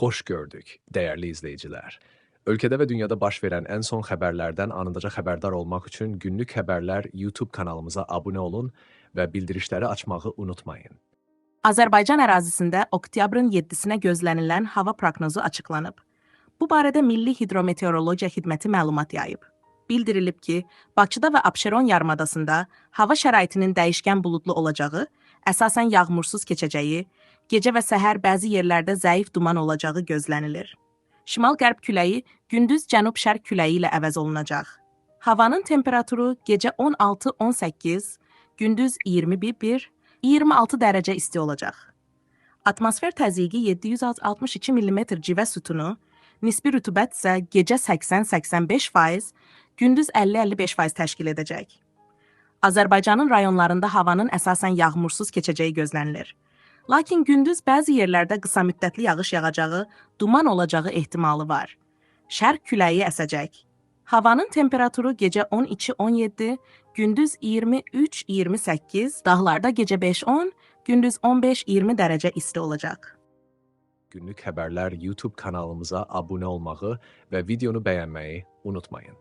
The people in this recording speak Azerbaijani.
Hoş gördük, değerli izleyiciler. Ülkede ve dünyada baş verən ən son xəbərlərdən anındaca xəbərdar olmaq üçün Günlük Xəbərlər YouTube kanalımıza abunə olun və bildirişləri açmağı unutmayın. Azərbaycan ərazisində oktyabrın 7-sinə gözlənilən hava proqnozu açıqlanıb. Bu barədə Milli Hidrometeorologiya Xidməti məlumat yayıb. Bildirilib ki, Bakıda və Abşeron yarımadasında hava şəraitinin dəyişkən buludlu olacağı, əsasən yağmursuz keçəcəyi, gecə və səhər bəzi yerlərdə zəif duman olacağı gözlənilir. Şimal-qərb küləyi gündüz cənub-şərq küləyi ilə əvəz olunacaq. Havanın temperaturu gecə 16-18, gündüz 21, 26 dərəcə isti olacaq. Atmosfer təzyiqi 762 mm civə sütunu, nisbi rütubət isə gecə 80-85%, gündüz 50-55% təşkil edəcək. Azərbaycanın rayonlarında havanın əsasən yağmursuz keçəcəyi gözlənilir. Lakin gündüz bəzi yerlərdə qısa müddətli yağış yağacağı, duman olacağı ehtimalı var. Şərq küləyi əsəcək. Havanın temperaturu gecə 12-17, gündüz 23-28, dağlarda gecə 5-10, gündüz 15-20 dərəcə isti olacaq. Günlük Xəbərlər YouTube kanalımıza abunə olmağı və videonu bəyənməyi unutmayın.